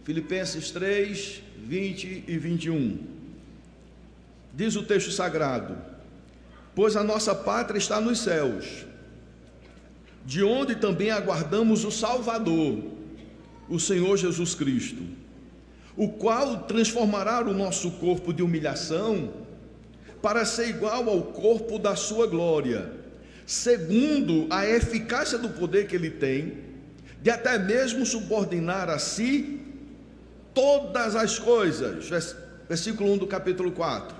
Filipenses 3, 20 e 21. Diz o texto sagrado: pois a nossa pátria está nos céus, de onde também aguardamos o Salvador, o Senhor Jesus Cristo, o qual transformará o nosso corpo de humilhação para ser igual ao corpo da sua glória, segundo a eficácia do poder que ele tem, de até mesmo subordinar a si todas as coisas. Versículo 1 do capítulo 4.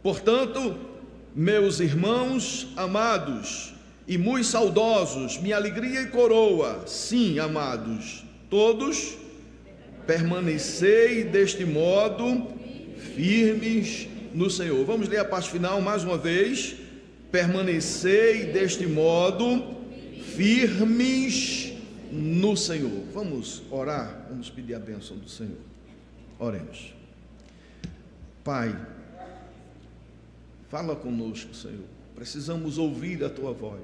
Portanto, meus irmãos amados e muito saudosos, minha alegria e coroa, sim, amados, todos, permanecei deste modo firmes no Senhor. Vamos ler a parte final mais uma vez. Permanecei deste modo firmes no Senhor. Vamos orar, vamos pedir a bênção do Senhor. Oremos. Pai, fala conosco, Senhor. Precisamos ouvir a Tua voz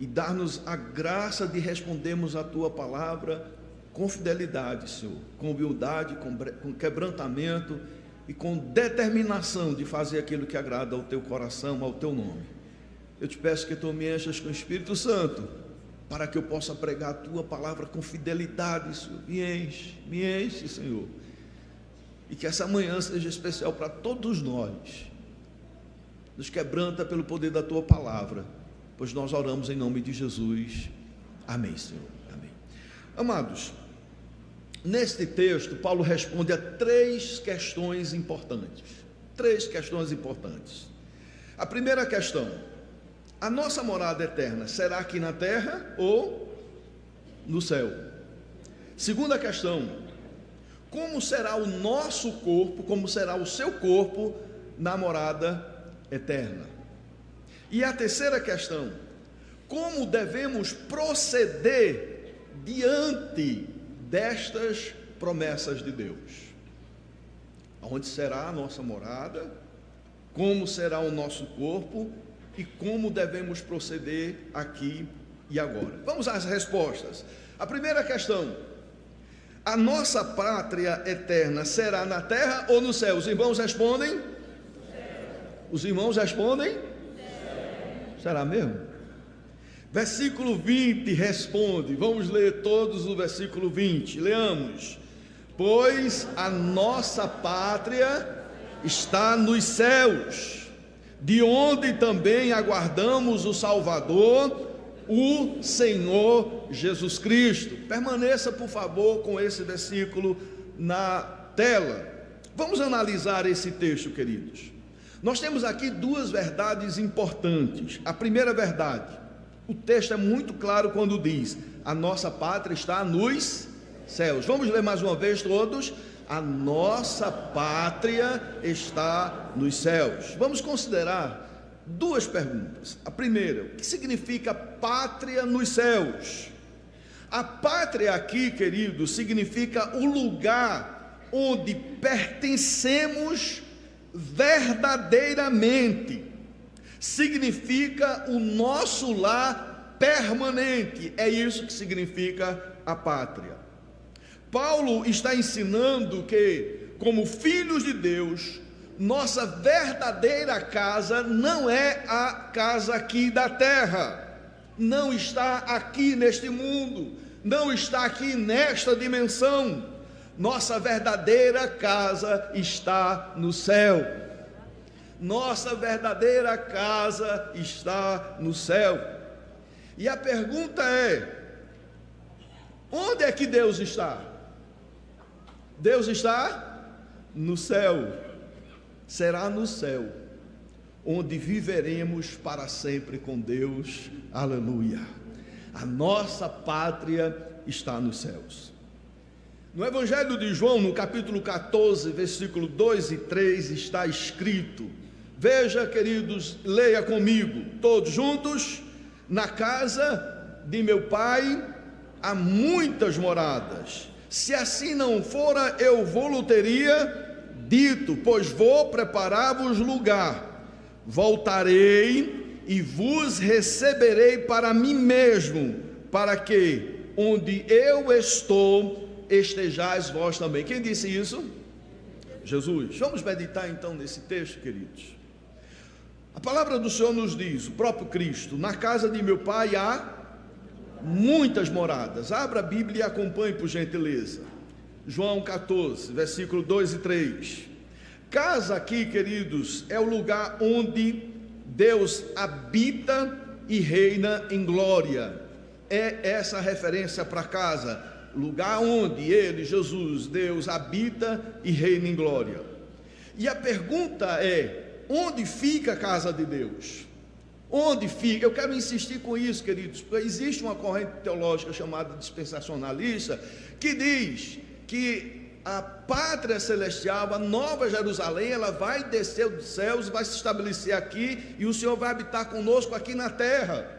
e dar-nos a graça de respondermos a Tua palavra com fidelidade, Senhor, com humildade, com quebrantamento e com determinação de fazer aquilo que agrada ao Teu coração, ao Teu nome. Eu te peço que Tu me enchas com o Espírito Santo, para que eu possa pregar a Tua palavra com fidelidade, Senhor. Me enche, Senhor, e que essa manhã seja especial para todos nós. Nos quebranta pelo poder da Tua palavra, pois nós oramos em nome de Jesus. Amém, Senhor. Amém. Amados, neste texto, Paulo responde a três questões importantes. A primeira questão: a nossa morada eterna será aqui na terra ou no céu? Segunda questão: como será o nosso corpo, como será o seu corpo na morada eterna? E a terceira questão: como devemos proceder diante destas promessas de Deus? Onde será a nossa morada? Como será o nosso corpo? E como devemos proceder aqui e agora? Vamos às respostas. A primeira questão: a nossa pátria eterna será na terra ou no céu? Os irmãos respondem? Os irmãos respondem? Será mesmo? Versículo 20 responde. Vamos ler todos o versículo 20. Leamos: pois a nossa pátria está nos céus, de onde também aguardamos o Salvador, o Senhor Jesus Cristo. Permaneça, por favor, com esse versículo na tela. Vamos analisar esse texto, queridos. Nós temos aqui duas verdades importantes. A primeira verdade: o texto é muito claro quando diz: a nossa pátria está nos céus. Vamos ler mais uma vez todos: a nossa pátria está nos céus. Vamos considerar duas perguntas. A primeira: o que significa pátria nos céus? A pátria aqui, querido, significa o lugar onde pertencemos verdadeiramente. Significa o nosso lar permanente. É isso que significa a pátria. Paulo está ensinando que, como filhos de Deus, nossa verdadeira casa não é a casa aqui da terra, não está aqui neste mundo, não está aqui nesta dimensão. Nossa verdadeira casa está no céu. Nossa verdadeira casa está no céu. E a pergunta é: onde é que Deus está? Deus está no céu. Será no céu onde viveremos para sempre com Deus. Aleluia. A nossa pátria está nos céus. No Evangelho de João, no capítulo 14, versículo 2 e 3, está escrito, veja, queridos, leia comigo, todos juntos: na casa de meu Pai há muitas moradas, se assim não fora, eu vou-lhe teria dito, pois vou preparar-vos lugar, voltarei e vos receberei para mim mesmo, para que onde eu estou, estejais vós também. Quem disse isso? Jesus. Vamos meditar então nesse texto, queridos. A palavra do Senhor nos diz, o próprio Cristo: na casa de meu Pai há muitas moradas. Abra a Bíblia e acompanhe por gentileza. João 14, versículo 2 e 3. Casa aqui, queridos, é o lugar onde Deus habita e reina em glória. É essa a referência para casa, lugar onde Ele, Jesus, Deus, habita e reina em glória. E a pergunta é: onde fica a casa de Deus? Onde fica? Eu quero insistir com isso, queridos, porque existe uma corrente teológica chamada dispensacionalista, que diz que a pátria celestial, a nova Jerusalém, ela vai descer dos céus, vai se estabelecer aqui, e o Senhor vai habitar conosco aqui na terra.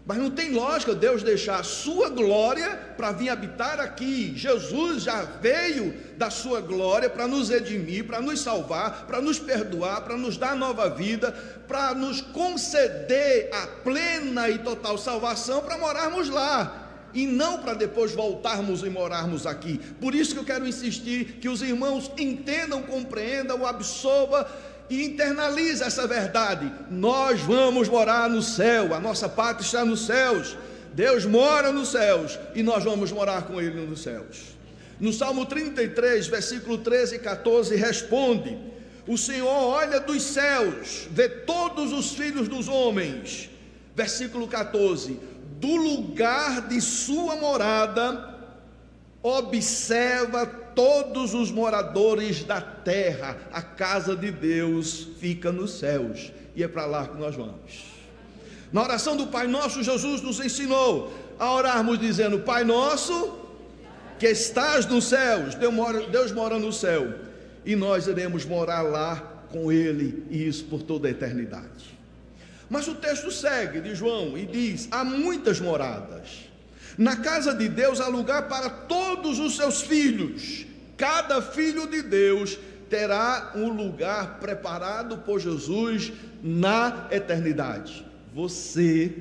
Mas não tem lógica Deus deixar a sua glória para vir habitar aqui. Jesus já veio da sua glória para nos redimir, para nos salvar, para nos perdoar, para nos dar nova vida, para nos conceder a plena e total salvação, para morarmos lá, e não para depois voltarmos e morarmos aqui. Por isso que eu quero insistir que os irmãos entendam, compreendam, absorvam e internaliza essa verdade. Nós vamos morar no céu, a nossa pátria está nos céus, Deus mora nos céus e nós vamos morar com Ele nos céus. No Salmo 33, versículo 13 e 14, responde: o Senhor olha dos céus, vê todos os filhos dos homens. Versículo 14: do lugar de sua morada observa todos os moradores da terra. A casa de Deus fica nos céus, e é para lá que nós vamos. Na oração do Pai Nosso, Jesus nos ensinou a orarmos dizendo: Pai Nosso que estás nos céus. Deus mora no céu, e nós iremos morar lá com Ele, e isso por toda a eternidade. Mas o texto segue de João e diz: há muitas moradas. Na casa de Deus há lugar para todos os seus filhos. Cada filho de Deus terá um lugar preparado por Jesus na eternidade. Você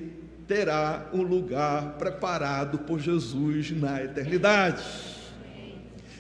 terá um lugar preparado por Jesus na eternidade.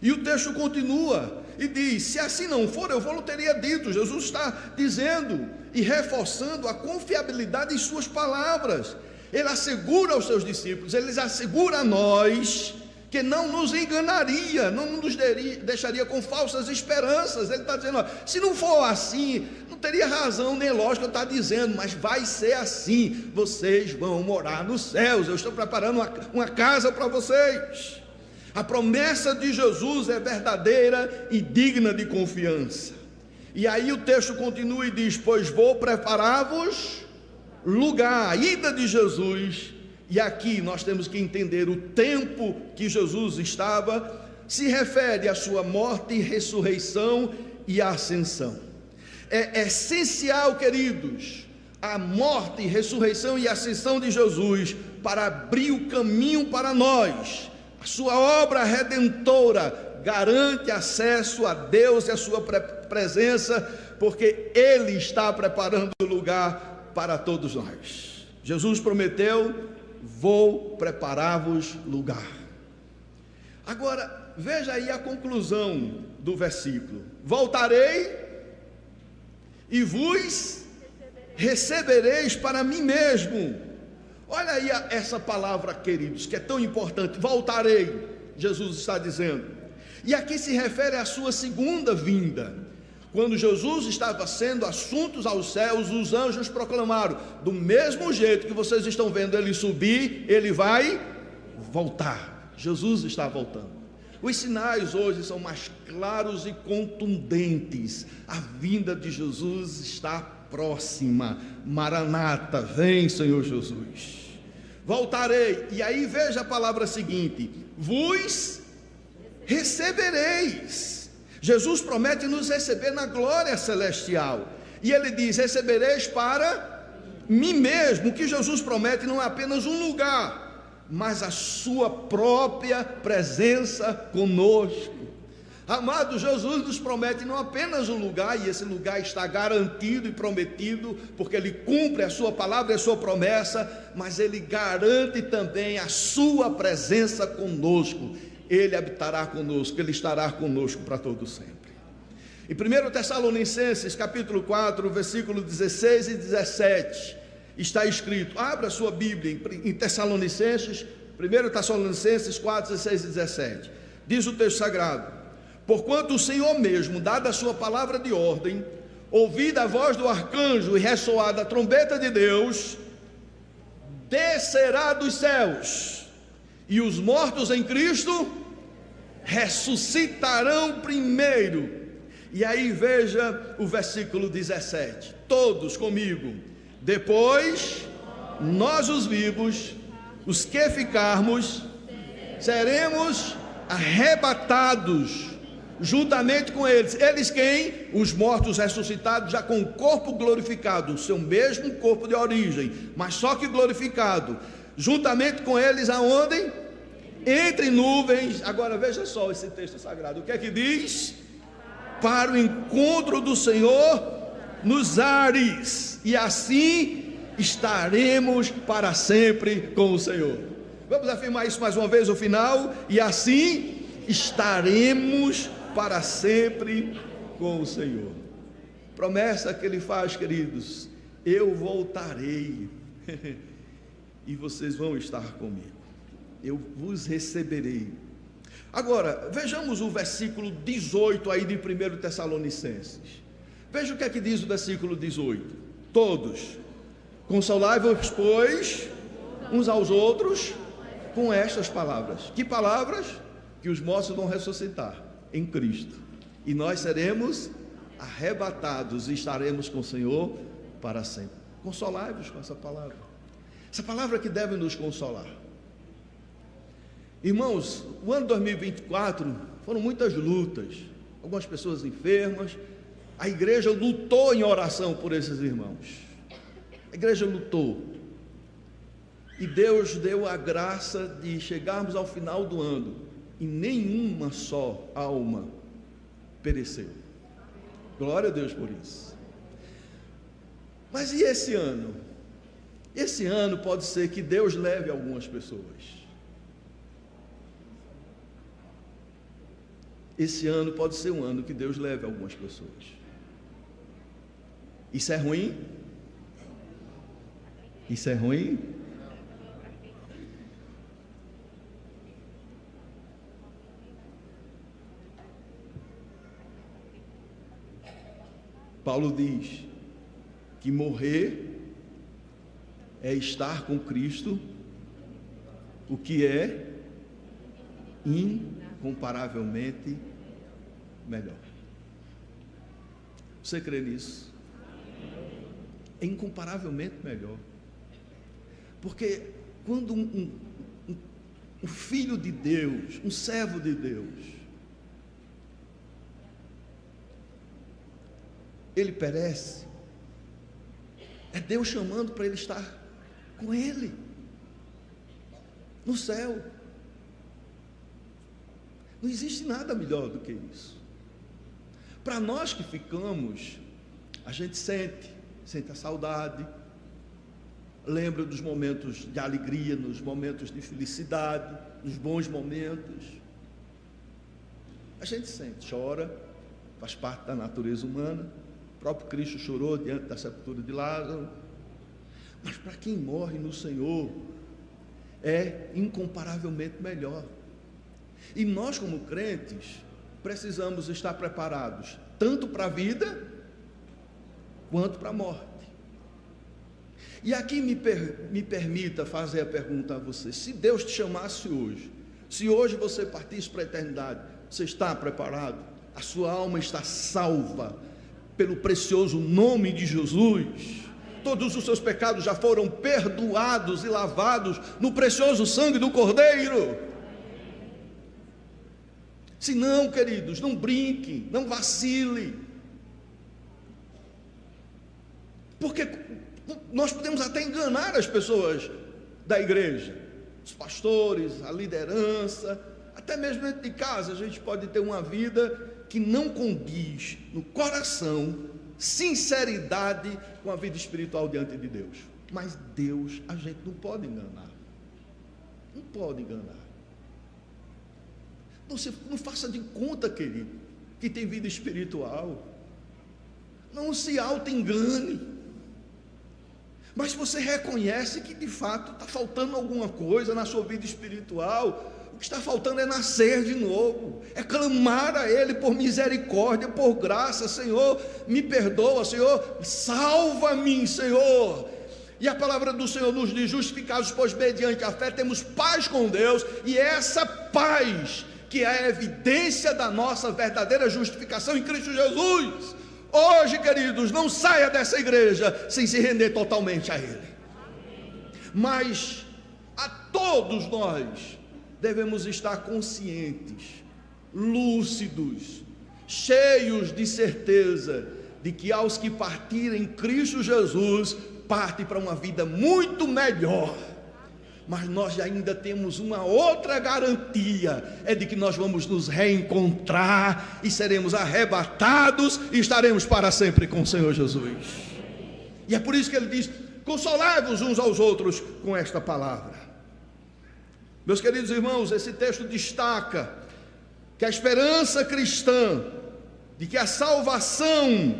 E o texto continua e diz: se assim não for, eu vou teria dito. Jesus está dizendo e reforçando a confiabilidade em suas palavras. Ele assegura aos seus discípulos, ele assegura a nós que não nos enganaria, não nos deixaria com falsas esperanças. Ele está dizendo: ó, se não for assim, não teria razão nem lógica eu estar dizendo, mas vai ser assim, vocês vão morar nos céus, eu estou preparando uma casa para vocês. A promessa de Jesus é verdadeira e digna de confiança. E aí o texto continua e diz: pois vou preparar-vos lugar. A ida de Jesus, e aqui nós temos que entender o tempo que Jesus estava, se refere à sua morte, ressurreição e ascensão. É essencial, queridos, a morte, ressurreição e ascensão de Jesus para abrir o caminho para nós. A sua obra redentora garante acesso a Deus e a sua presença, porque Ele está preparando o lugar para todos nós. Jesus prometeu: vou preparar-vos lugar. Agora, veja aí a conclusão do versículo: voltarei e vos recebereis para mim mesmo. Olha aí essa palavra, queridos, que é tão importante. Voltarei, Jesus está dizendo, e aqui se refere à sua segunda vinda. Quando Jesus estava sendo assunto aos céus, os anjos proclamaram: do mesmo jeito que vocês estão vendo ele subir, ele vai voltar. Jesus está voltando. Os sinais hoje são mais claros e contundentes. A vinda de Jesus está próxima. Maranata, vem, Senhor Jesus. Voltarei. E aí veja a palavra seguinte: vos recebereis. Jesus promete nos receber na glória celestial, e ele diz: recebereis para mim mesmo. O que Jesus promete não é apenas um lugar, mas a sua própria presença conosco. Amado, Jesus nos promete não apenas um lugar, e esse lugar está garantido e prometido, porque Ele cumpre a sua palavra e a sua promessa, mas Ele garante também a sua presença conosco. Ele habitará conosco, Ele estará conosco para todo sempre. Em 1 Tessalonicenses, capítulo 4, versículo 16 e 17, está escrito, abra sua Bíblia em Tessalonicenses, 1 Tessalonicenses 4, 16 e 17, diz o texto sagrado: porquanto o Senhor mesmo, dada a sua palavra de ordem, ouvida a voz do arcanjo e ressoada a trombeta de Deus, descerá dos céus, e os mortos em Cristo ressuscitarão primeiro. E aí veja o versículo 17, todos comigo: depois nós os vivos, os que ficarmos, seremos arrebatados juntamente com eles. Eles quem? Os mortos ressuscitados, já com o corpo glorificado, o seu mesmo corpo de origem, mas só que glorificado, juntamente com eles aonde? Entre nuvens. Agora veja só esse texto sagrado, o que é que diz? Para o encontro do Senhor nos ares, e assim estaremos para sempre com o Senhor. Vamos afirmar isso mais uma vez no final: e assim estaremos para sempre com o Senhor. Promessa que Ele faz, queridos: eu voltarei e vocês vão estar comigo, eu vos receberei. Agora, vejamos o versículo 18 aí de 1 Tessalonicenses. Veja o que é que diz o versículo 18: todos, consolai-vos, pois, uns aos outros, com estas palavras. Que palavras? Que os mortos vão ressuscitar em Cristo, e nós seremos arrebatados e estaremos com o Senhor para sempre. Consolai-vos com essa palavra que deve nos consolar. Irmãos, o ano 2024 foram muitas lutas, algumas pessoas enfermas. A igreja lutou em oração por esses irmãos, a igreja lutou, e Deus deu a graça de chegarmos ao final do ano e nenhuma só alma pereceu. Glória a Deus por isso. Mas e esse ano? Esse ano pode ser que Deus leve algumas pessoas. Esse ano pode ser um ano que Deus leve algumas pessoas. Isso é ruim? Isso é ruim? Paulo diz que morrer é estar com Cristo, o que é incomparavelmente melhor. Você crê nisso? É incomparavelmente melhor. Porque quando um filho de Deus, um servo de Deus, ele perece, é Deus chamando para ele estar com ele no céu. Não existe nada melhor do que isso. Para nós que ficamos, a gente sente a saudade, lembra dos momentos de alegria, nos momentos de felicidade, nos bons momentos. A gente sente, chora, faz parte da natureza humana. O próprio Cristo chorou diante da sepultura de Lázaro. Mas para quem morre no Senhor, é incomparavelmente melhor. E nós, como crentes, precisamos estar preparados tanto para a vida quanto para a morte. E aqui me permita fazer a pergunta a você: se Deus te chamasse hoje, se hoje você partisse para a eternidade, você está preparado? A sua alma está salva pelo precioso nome de Jesus? Todos os seus pecados já foram perdoados e lavados no precioso sangue do Cordeiro? Se não, queridos, não brinque, não vacile, porque nós podemos até enganar as pessoas da igreja, os pastores, a liderança, até mesmo dentro de casa. A gente pode ter uma vida que não condiz no coração sinceridade com a vida espiritual diante de Deus. Mas Deus a gente não pode enganar, não pode enganar. Não faça de conta, querido, que tem vida espiritual. Não se auto-engane. Mas se você reconhece que de fato está faltando alguma coisa na sua vida espiritual, o que está faltando é nascer de novo, é clamar a Ele por misericórdia, por graça. Senhor, me perdoa, Senhor, salva-me, Senhor. E a palavra do Senhor nos diz: justificados, pois mediante a fé temos paz com Deus, e essa paz que é a evidência da nossa verdadeira justificação em Cristo Jesus. Hoje, queridos, não saia dessa igreja sem se render totalmente a Ele. Mas a todos nós devemos estar conscientes, lúcidos, cheios de certeza de que aos que partirem Cristo Jesus, partem para uma vida muito melhor. Mas nós ainda temos uma outra garantia, é de que nós vamos nos reencontrar e seremos arrebatados e estaremos para sempre com o Senhor Jesus. E é por isso que ele diz: consolai-vos uns aos outros com esta palavra. Meus queridos irmãos, esse texto destaca que a esperança cristã, de que a salvação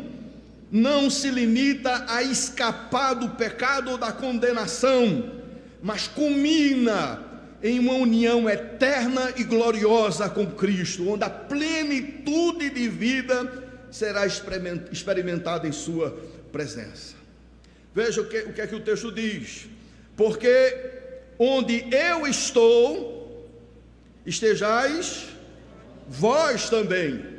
não se limita a escapar do pecado ou da condenação, mas culmina em uma união eterna e gloriosa com Cristo, onde a plenitude de vida será experimentada em sua presença. Veja o que é que o texto diz: porque onde eu estou, estejais vós também.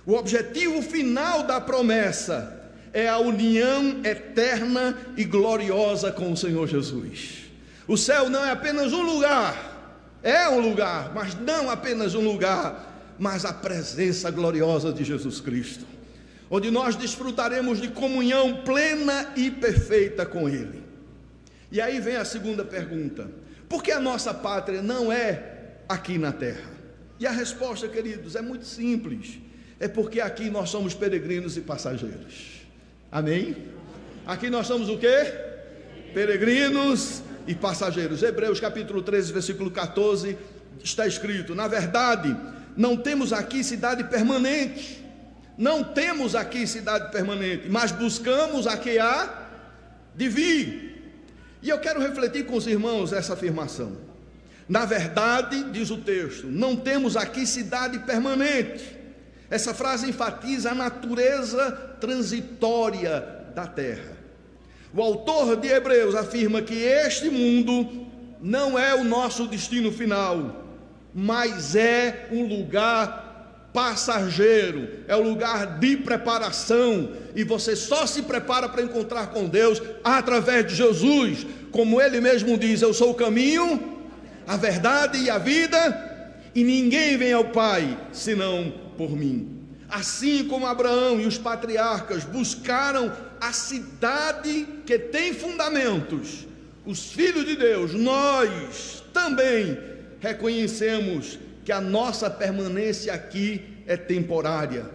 O objetivo final da promessa é a união eterna e gloriosa com o Senhor Jesus. O céu não é apenas um lugar, é um lugar, mas não apenas um lugar, mas a presença gloriosa de Jesus Cristo, onde nós desfrutaremos de comunhão plena e perfeita com Ele. E aí vem a segunda pergunta: por que a nossa pátria não é aqui na terra? E a resposta, queridos, é muito simples: é porque aqui nós somos peregrinos e passageiros. Amém? Aqui nós somos o quê? Peregrinos e passageiros. Hebreus capítulo 13, versículo 14, está escrito: na verdade, não temos aqui cidade permanente. Não temos aqui cidade permanente, mas buscamos a que há de vir. E eu quero refletir com os irmãos essa afirmação. Na verdade, diz o texto, não temos aqui cidade permanente. Essa frase enfatiza a natureza transitória da terra. O autor de Hebreus afirma que este mundo não é o nosso destino final, mas é um lugar passageiro, é um lugar de preparação, e você só se prepara para encontrar com Deus através de Jesus, como Ele mesmo diz: eu sou o caminho, a verdade e a vida, e ninguém vem ao Pai senão por mim. Assim como Abraão e os patriarcas buscaram a cidade que tem fundamentos, os filhos de Deus, nós também reconhecemos que a nossa permanência aqui é temporária.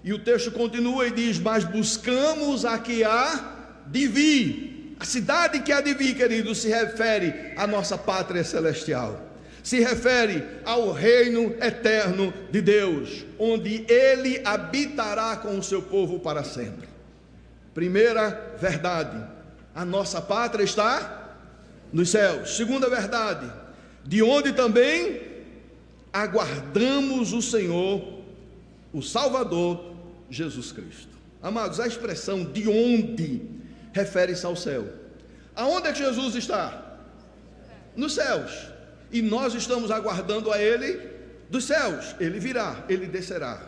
E o texto continua e diz: mas buscamos a que há de vir. A cidade que há de vir, querido, se refere à nossa pátria celestial, se refere ao reino eterno de Deus, onde Ele habitará com o seu povo para sempre. Primeira verdade: a nossa pátria está nos céus. Segunda verdade: de onde também aguardamos o Senhor, o Salvador, Jesus Cristo. Amados, a expressão de onde refere-se ao céu. Aonde é que Jesus está? Nos céus. E nós estamos aguardando a Ele dos céus. Ele virá, Ele descerá.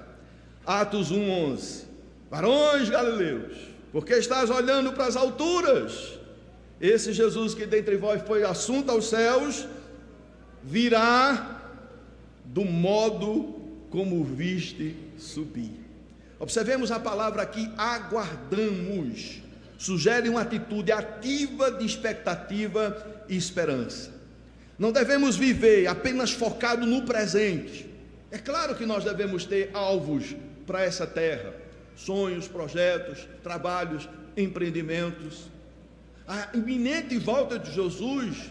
Atos 1:11. Varões galileus, porque estás olhando para as alturas? Esse Jesus que dentre vós foi assunto aos céus, virá do modo como viste subir. Observemos a palavra aqui, aguardamos. Sugere uma atitude ativa de expectativa e esperança. Não devemos viver apenas focado no presente. É claro que nós devemos ter alvos para essa terra, sonhos, projetos, trabalhos, empreendimentos. A iminente volta de Jesus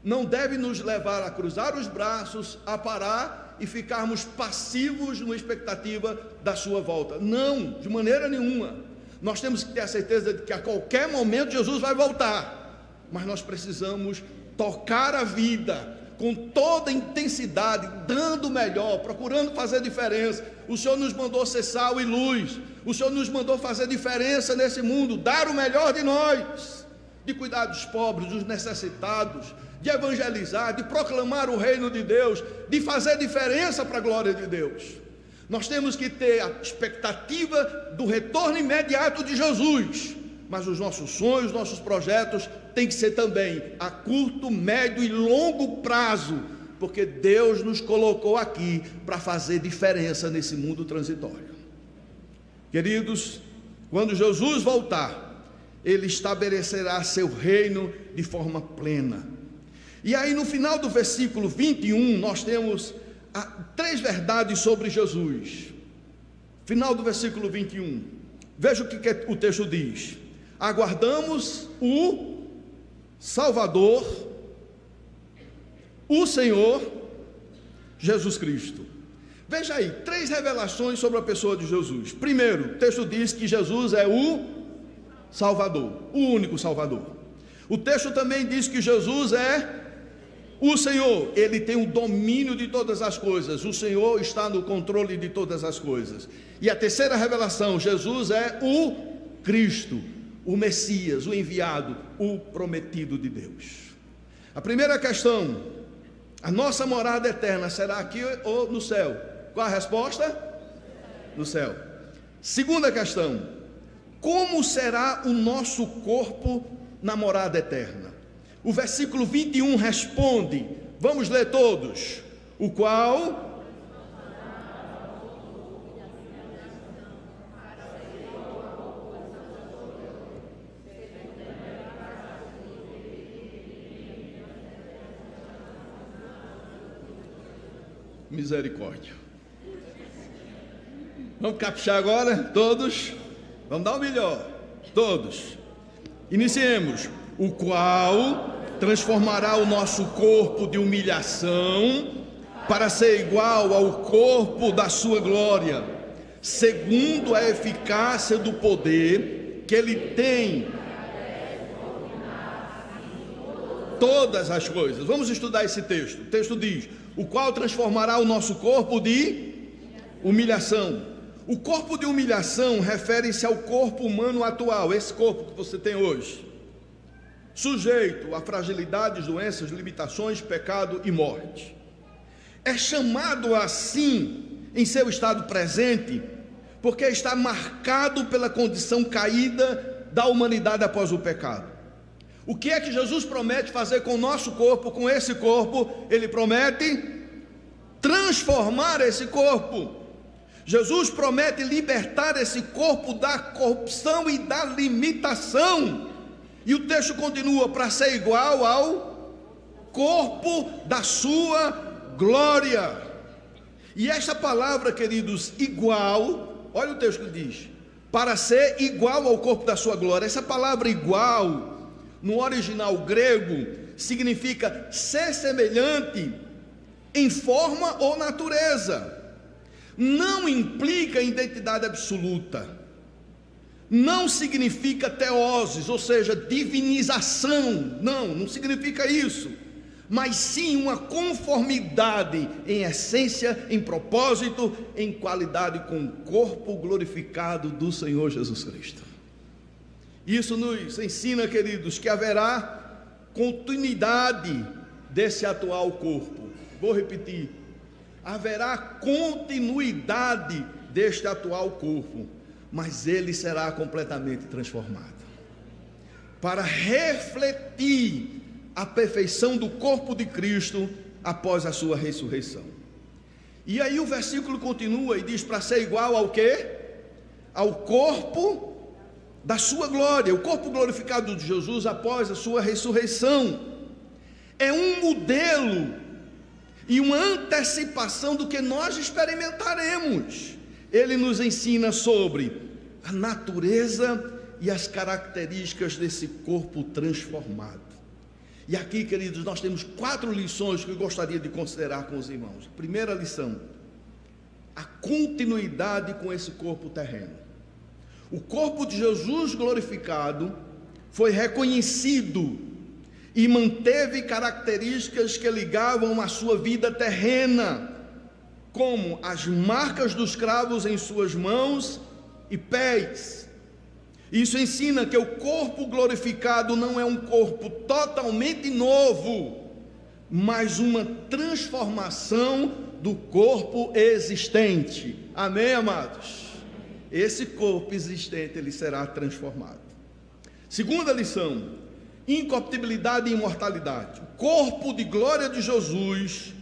não deve nos levar a cruzar os braços, a parar e ficarmos passivos numa expectativa da sua volta. Não, de maneira nenhuma. Nós temos que ter a certeza de que a qualquer momento Jesus vai voltar, mas nós precisamos tocar a vida com toda intensidade, dando o melhor, procurando fazer diferença. O Senhor nos mandou ser sal e luz, o Senhor nos mandou fazer diferença nesse mundo, dar o melhor de nós, de cuidar dos pobres, dos necessitados, de evangelizar, de proclamar o reino de Deus, de fazer diferença para a glória de Deus. Nós temos que ter a expectativa do retorno imediato de Jesus, mas os nossos sonhos, nossos projetos têm que ser também a curto, médio e longo prazo, porque Deus nos colocou aqui para fazer diferença nesse mundo transitório. Queridos, quando Jesus voltar, Ele estabelecerá seu reino de forma plena. E aí no final do versículo 21, nós temos 3 verdades sobre Jesus. Final do versículo 21, veja o que o texto diz: aguardamos o Salvador, o Senhor Jesus Cristo. Veja aí, 3 revelações sobre a pessoa de Jesus. Primeiro, o texto diz que Jesus é o Salvador, o único Salvador. O texto também diz que Jesus é o Senhor, Ele tem o domínio de todas as coisas, o Senhor está no controle de todas as coisas. E a terceira revelação, Jesus é o Cristo, o Messias, o enviado, o prometido de Deus. A primeira questão: a nossa morada eterna será aqui ou no céu? Qual a resposta? No céu. Segunda questão: como será o nosso corpo na morada eterna? O versículo 21 responde, vamos ler todos: o qual misericórdia. Vamos caprichar agora, todos. Vamos dar o melhor, todos. Iniciemos. O qual transformará o nosso corpo de humilhação para ser igual ao corpo da sua glória, segundo a eficácia do poder que Ele tem todas as coisas. Vamos estudar esse texto. O texto diz: o qual transformará o nosso corpo de humilhação. O corpo de humilhação refere-se ao corpo humano atual, esse corpo que você tem hoje, sujeito a fragilidades, doenças, limitações, pecado e morte. É chamado assim em seu estado presente, porque está marcado pela condição caída da humanidade após o pecado. O que é que Jesus promete fazer com o nosso corpo, com esse corpo? Ele promete transformar esse corpo. Jesus promete libertar esse corpo da corrupção e da limitação. E o texto continua: para ser igual ao corpo da sua glória. E esta palavra, queridos, igual, olha o texto que diz: para ser igual ao corpo da sua glória. Essa palavra igual, no original grego, significa ser semelhante em forma ou natureza. Não implica identidade absoluta, não significa teoses, ou seja, divinização, não significa isso, mas sim uma conformidade em essência, em propósito, em qualidade com o corpo glorificado do Senhor Jesus Cristo. Isso nos ensina, queridos, que haverá continuidade desse atual corpo. Vou repetir: haverá continuidade deste atual corpo, mas ele será completamente transformado, para refletir a perfeição do corpo de Cristo após a sua ressurreição. E aí o versículo continua e diz: para ser igual ao quê? Ao corpo da sua glória, o corpo glorificado de Jesus após a sua ressurreição. É um modelo e uma antecipação do que nós experimentaremos. Ele nos ensina sobre a natureza e as características desse corpo transformado. E aqui, queridos, nós temos 4 lições que eu gostaria de considerar com os irmãos. Primeira lição: a continuidade com esse corpo terreno. O corpo de Jesus glorificado foi reconhecido e manteve características que ligavam a sua vida terrena, como as marcas dos cravos em suas mãos e pés. Isso ensina que o corpo glorificado não é um corpo totalmente novo, mas uma transformação do corpo existente. Amém, amados? Esse corpo existente, ele será transformado. Segunda lição: incorruptibilidade e imortalidade. O corpo de glória de Jesus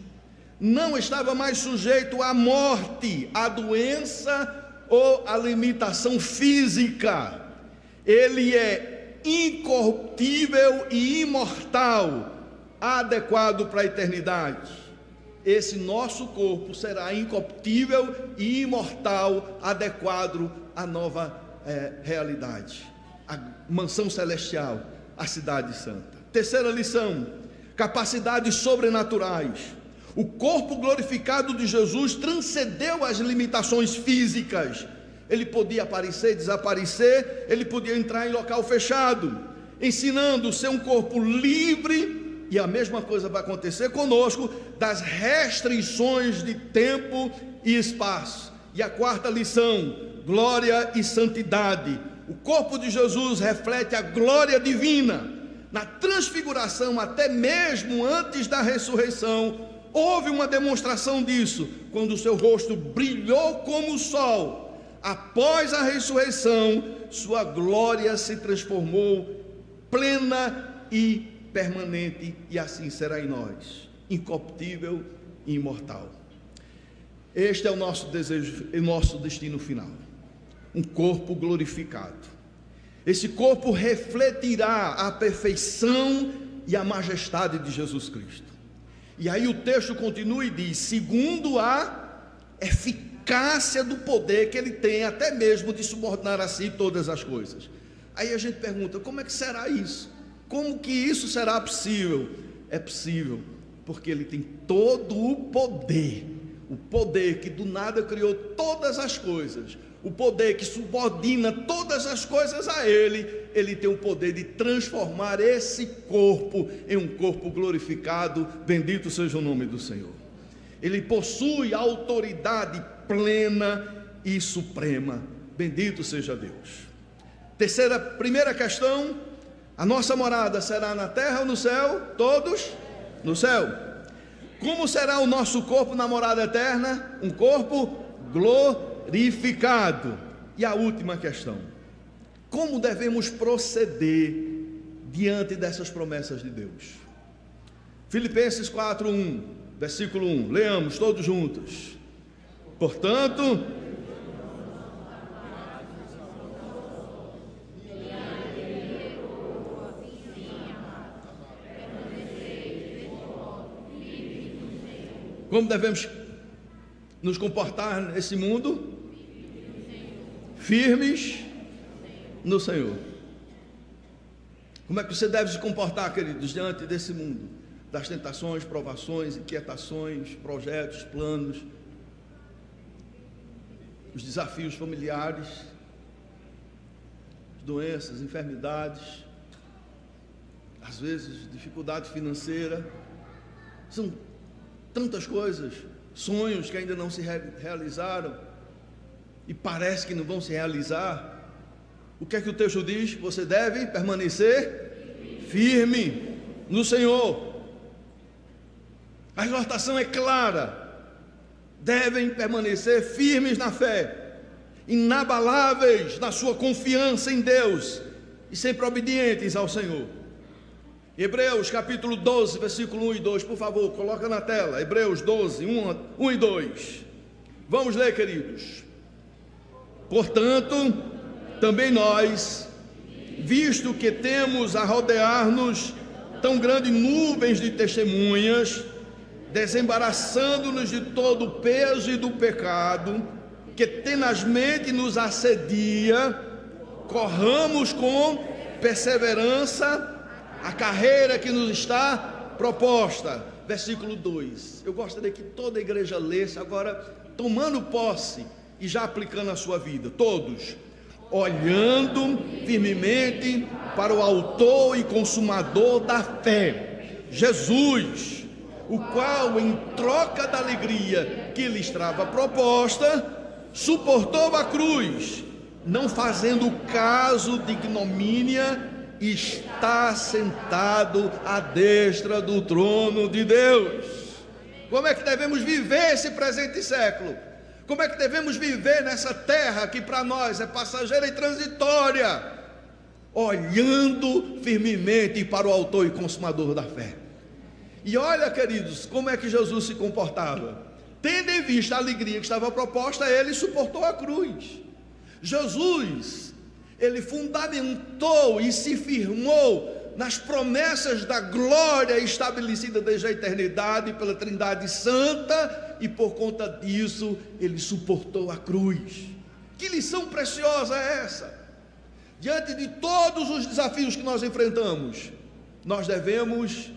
não estava mais sujeito à morte, à doença ou à limitação física. Ele é incorruptível e imortal, adequado para a eternidade. Esse nosso corpo será incorruptível e imortal, adequado à nova realidade, a mansão celestial, a cidade santa. Terceira lição: capacidades sobrenaturais. O corpo glorificado de Jesus transcendeu as limitações físicas. Ele podia aparecer, desaparecer, ele podia entrar em local fechado, ensinando ser um corpo livre, e a mesma coisa vai acontecer conosco, das restrições de tempo e espaço. E a quarta lição: glória e santidade. O corpo de Jesus reflete a glória divina. Na transfiguração, até mesmo antes da ressurreição, houve uma demonstração disso, quando o seu rosto brilhou como o sol. Após a ressurreição, sua glória se transformou plena e permanente, e assim será em nós, incorruptível e imortal. Este é o nosso desejo, o nosso destino final, um corpo glorificado. Esse corpo refletirá a perfeição e a majestade de Jesus Cristo. E aí o texto continua e diz: segundo a eficácia do poder que ele tem, até mesmo de subordinar a si todas as coisas. Aí a gente pergunta: como é que será isso? Como que isso será possível? É possível porque ele tem todo o poder que do nada criou todas as coisas, o poder que subordina todas as coisas a ele tem o poder de transformar esse corpo em um corpo glorificado. Bendito seja o nome do Senhor. Ele possui autoridade plena e suprema. Bendito seja Deus. Primeira questão: a nossa morada será na terra ou no céu? Todos no céu. Como será o nosso corpo na morada eterna? Um corpo glorificado. E a última questão: como devemos proceder diante dessas promessas de Deus? Filipenses 4:1, versículo 1, leamos todos juntos. Portanto, como devemos nos comportar nesse mundo? Firmes no Senhor. Como é que você deve se comportar, queridos, diante desse mundo? Das tentações, provações, inquietações, projetos, planos, os desafios familiares, doenças, enfermidades, às vezes dificuldade financeira. São tantas coisas, sonhos que ainda não se realizaram e parece que não vão se realizar. O que é que o texto diz? Você deve permanecer firme no Senhor. A exortação é clara: devem permanecer firmes na fé, inabaláveis na sua confiança em Deus e sempre obedientes ao Senhor. Hebreus capítulo 12, versículo 1 e 2, por favor, coloca na tela. Hebreus 12, 1 e 2. Vamos ler, queridos. Portanto, também nós, visto que temos a rodear-nos tão grandes nuvens de testemunhas, desembaraçando-nos de todo o peso e do pecado que tenazmente nos assedia, corramos com perseverança a carreira que nos está proposta. Versículo 2. Eu gostaria que toda a igreja lesse agora, tomando posse e já aplicando a sua vida. Todos. Olhando firmemente para o autor e consumador da fé, Jesus, o qual, em troca da alegria que lhe estava proposta, suportou a cruz, não fazendo caso de ignomínia, e está sentado à destra do trono de Deus. Como é que devemos viver esse presente século? Como é que devemos viver nessa terra que para nós é passageira e transitória? Olhando firmemente para o autor e consumador da fé. E olha, queridos, como é que Jesus se comportava. Tendo em vista a alegria que estava proposta, ele suportou a cruz. Jesus, ele fundamentou e se firmou nas promessas da glória estabelecida desde a eternidade pela Trindade Santa, e por conta disso ele suportou a cruz. Que lição preciosa é essa? Diante de todos os desafios que nós enfrentamos, nós devemos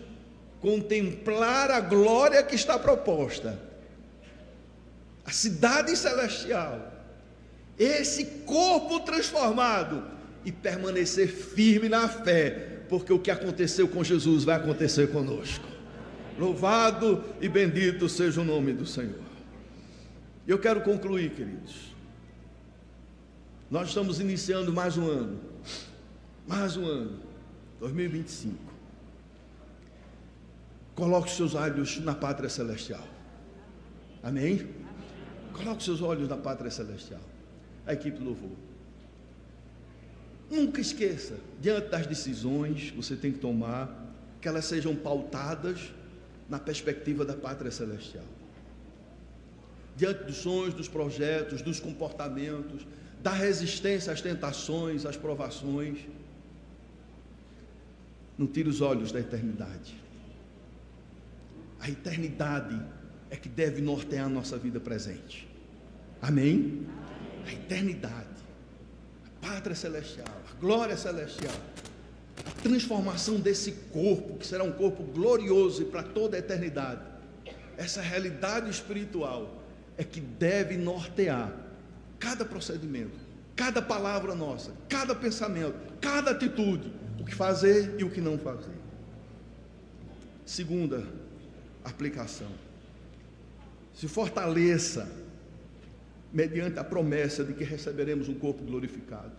contemplar a glória que está proposta, a cidade celestial, esse corpo transformado, e permanecer firme na fé, porque o que aconteceu com Jesus vai acontecer conosco. Louvado e bendito seja o nome do Senhor. Eu quero concluir, queridos. Nós estamos iniciando mais um ano, 2025. Coloque os seus olhos na pátria celestial. Amém? Coloque os seus olhos na pátria celestial. A equipe do louvor. Nunca esqueça, diante das decisões que você tem que tomar, que elas sejam pautadas na perspectiva da pátria celestial. Diante dos sonhos, dos projetos, dos comportamentos, da resistência às tentações, às provações, não tire os olhos da eternidade. A eternidade é que deve nortear a nossa vida presente. Amém? A eternidade, a pátria celestial, a glória celestial, a transformação desse corpo, que será um corpo glorioso e para toda a eternidade. Essa realidade espiritual é que deve nortear cada procedimento, cada palavra nossa, cada pensamento, cada atitude, o que fazer e o que não fazer. Segunda aplicação: se fortaleça mediante a promessa de que receberemos um corpo glorificado.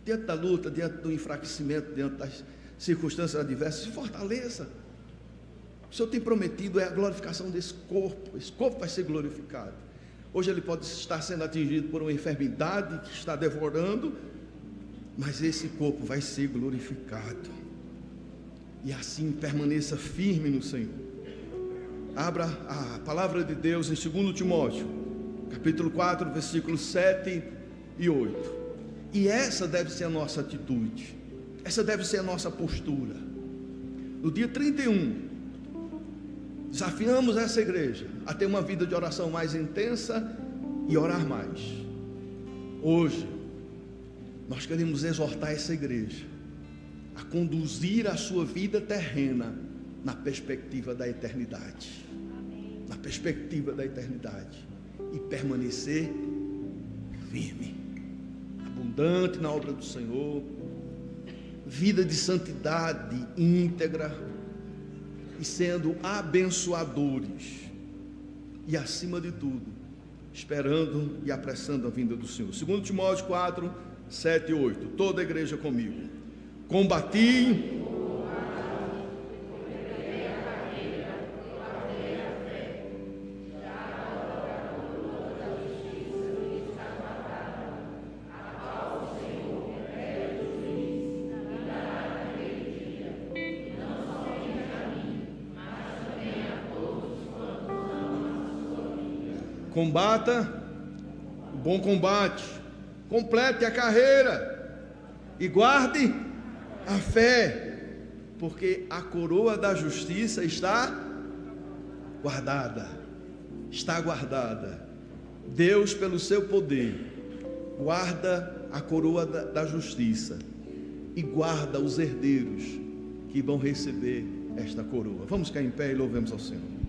Diante da luta, diante do enfraquecimento, diante das circunstâncias adversas, se fortaleça. O Senhor tem prometido a glorificação desse corpo. Esse corpo vai ser glorificado. Hoje ele pode estar sendo atingido por uma enfermidade que está devorando, mas esse corpo vai ser glorificado. E assim permaneça firme no Senhor. Abra a palavra de Deus em 2 Timóteo capítulo 4, versículos 7 e 8. E essa deve ser a nossa atitude, essa deve ser a nossa postura. No dia 31, desafiamos essa igreja a ter uma vida de oração mais intensa e orar mais. Hoje, nós queremos exortar essa igreja a conduzir a sua vida terrena na perspectiva da eternidade. Na perspectiva da eternidade. E permanecer firme, abundante na obra do Senhor, vida de santidade íntegra, e sendo abençoadores, e acima de tudo, esperando e apressando a vinda do Senhor. 2 Timóteo 4, 7 e 8. Toda a igreja comigo. Combati Combata o bom combate, complete a carreira e guarde a fé, porque a coroa da justiça está guardada. Deus, pelo seu poder, guarda a coroa da justiça e guarda os herdeiros que vão receber esta coroa. Vamos ficar em pé e louvemos ao Senhor.